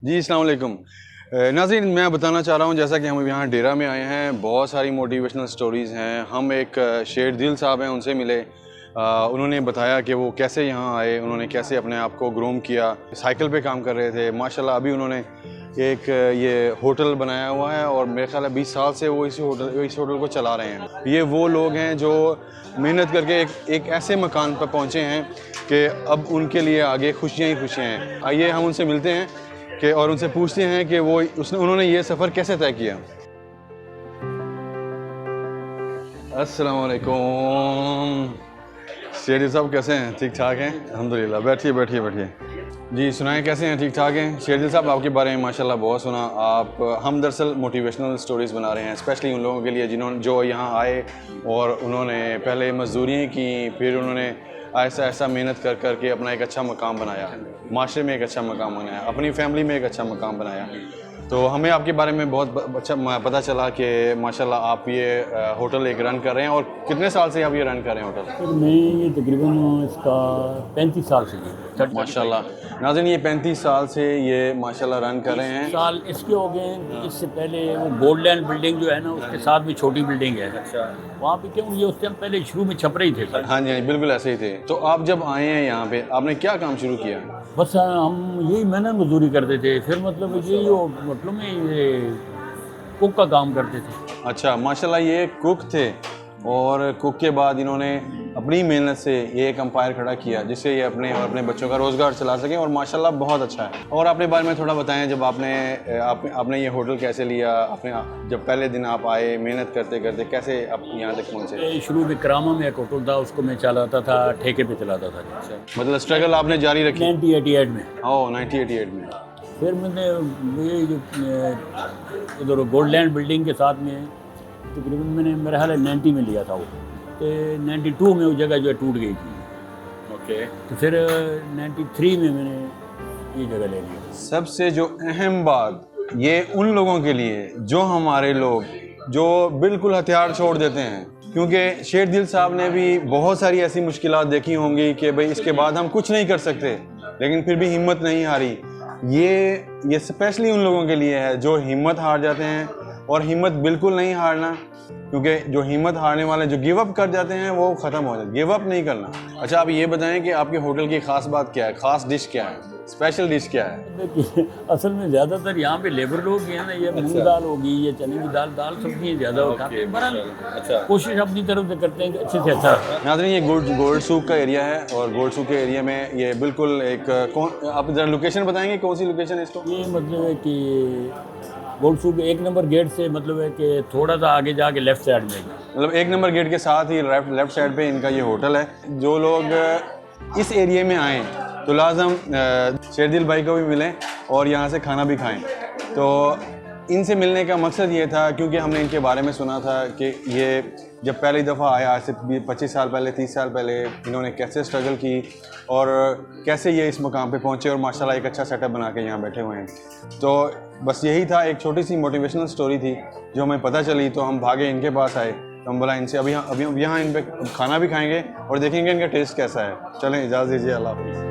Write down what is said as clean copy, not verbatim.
जी, अस्सलाम वालेकुम। नाज़रीन, मैं बताना चाह रहा हूँ, जैसा कि हम यहाँ डेरा में आए हैं, बहुत सारी मोटिवेशनल स्टोरीज़ हैं। हम एक शेर दिल साहब हैं, उनसे मिले। उन्होंने बताया कि वो कैसे यहाँ आए, उन्होंने कैसे अपने आप को ग्रूम किया। साइकिल पे काम कर रहे थे, माशाल्लाह अभी उन्होंने एक ये होटल बनाया हुआ है और मेरे ख़्याल है 20 साल से वो इस होटल को चला रहे हैं। ये वो लोग हैं जो मेहनत करके एक ऐसे मकान पर पहुँचे हैं कि अब उनके लिए आगे खुशियाँ ही खुशियाँ हैं। आइए हम उनसे मिलते हैं कि और उनसे पूछते हैं कि उन्होंने ये सफ़र कैसे तय किया। अस्सलाम वालेकुम। शेर साहब कैसे हैं? ठीक ठाक हैं? अल्हम्दुलिल्लाह। बैठिए बैठिए बैठिए। जी सुनाएं, कैसे हैं? ठीक ठाक हैं? शेर साहब, आपके बारे में माशाल्लाह बहुत सुना। हम दरअसल मोटिवेशनल स्टोरीज़ बना रहे हैं स्पेशली उन लोगों के लिए जो यहाँ आए और उन्होंने पहले मज़दूरियाँ की, फिर उन्होंने ऐसा ऐसा मेहनत कर कर के अपना एक अच्छा मकाम बनाया, माशरे में एक अच्छा मकाम बनाया, अपनी फैमिली में एक अच्छा मकाम बनाया। तो हमें आपके बारे में बहुत अच्छा पता चला कि माशाल्लाह आप ये होटल एक रन कर रहे हैं। और कितने साल से आप ये रन कर रहे हैं होटल? सर मैं ये तकरीबन इसका 35 साल से माशाल्लाह। नाज़रीन, ये 35 साल से ये माशाल्लाह रन कर रहे हैं। साल इसके हो गए हैं। इससे पहले वो गोल्डलैंड बिल्डिंग जो है ना, उसके साथ भी छोटी बिल्डिंग है। अच्छा, वहाँ पे क्यों ये उस टाइम पहले शुरू में छपरे ही थे सर। हाँ जी, बिल्कुल ऐसे ही थे। तो आप जब आए हैं यहाँ पे, आपने क्या काम शुरू किया? बस हम यही मेहनत मजदूरी करते थे। फिर मतलब ये मतलब में ये कुक का काम करते थे। अच्छा, माशाल्लाह ये कुक थे और कुक के बाद इन्होंने अपनी मेहनत से ये एक एम्पायर खड़ा किया जिससे ये अपने और अपने बच्चों का रोज़गार चला सकें। और माशाल्लाह बहुत अच्छा है। और अपने बारे में थोड़ा बताएं, जब आपने ये होटल कैसे लिया, आपने जब पहले दिन आप आए मेहनत करते करते कैसे आप यहाँ तक पहुँचे? शुरू में करामा में एक होटल था, उसको मैं चलाता था, ठेके पे चलाता था। अच्छा, मतलब स्ट्रगल आपने जारी रखी? 1988 में। ओह, 1988 में। फिर मैंने ये जो इधर गोल्डलैंड बिल्डिंग के साथ में तकरीबन मैंने मेरा ख्याल है 90 में लिया था वो। तो 92 में वो जगह जो है टूट गई थी। ओके। तो फिर 93 में मैंने ये जगह ले ली। सबसे जो अहम बात ये उन लोगों के लिए जो हमारे लोग जो बिल्कुल हथियार छोड़ देते हैं, क्योंकि शेर दिल साहब ने भी बहुत सारी ऐसी मुश्किलात देखी होंगी कि भाई इसके बाद हम कुछ नहीं कर सकते, लेकिन फिर भी हिम्मत नहीं हारी। ये स्पेशली उन लोगों के लिए है जो हिम्मत हार जाते हैं। और हिम्मत बिल्कुल नहीं हारना, क्योंकि जो हिम्मत हारने वाले जो गिव अप कर जाते हैं वो ख़त्म हो जाते, गिव अप नहीं करना। अच्छा, आप ये बताएं कि आपके होटल की ख़ास बात क्या है, ख़ास डिश क्या है, स्पेशल डिश क्या है? देखिए, असल में ज़्यादातर यहाँ पे लेबर लोग हैं ना, ये मूंग दाल होगी, ये चने की दाल सब्जी ज़्यादा खाते हैं। बहरहाल अच्छा, कोशिश अपनी तरफ से करते हैं कि अच्छे से अच्छा। नाज़रीन, ये गोल्ड सूक का एरिया है और गोल्ड सूक के एरिया में ये बिल्कुल एक आप ज़रा लोकेशन बताएंगे, कौन सी लोकेशन है इसको? ये मतलब है कि गोल्ड सूक 1 नंबर गेट से मतलब है कि थोड़ा सा आगे जाके लेफ्ट साइड में, मतलब 1 नंबर गेट के साथ ही लेफ्ट साइड पे इनका ये होटल है। जो लोग इस एरिया में आएँ तो लाजम शेरदिल भाई को भी मिलें और यहाँ से खाना भी खाएं। तो इनसे मिलने का मकसद ये था क्योंकि हमने इनके बारे में सुना था कि ये जब पहली दफ़ा आया आज से 25 साल पहले, 30 साल पहले, इन्होंने कैसे स्ट्रगल की और कैसे ये इस मुकाम पे पहुँचे और माशाल्लाह एक अच्छा सेटअप बना के यहाँ बैठे हुए हैं। तो बस यही था, एक छोटी सी मोटिवेशनल स्टोरी थी जो हमें पता चली, तो हम भागे इनके पास आए। तो हम बोला इनसे अभी यहाँ इन पे खाना भी खाएंगे और देखेंगे इनका टेस्ट कैसा है। चलें, इजाज़त दीजिए, अल्लाह हाफ़िज़।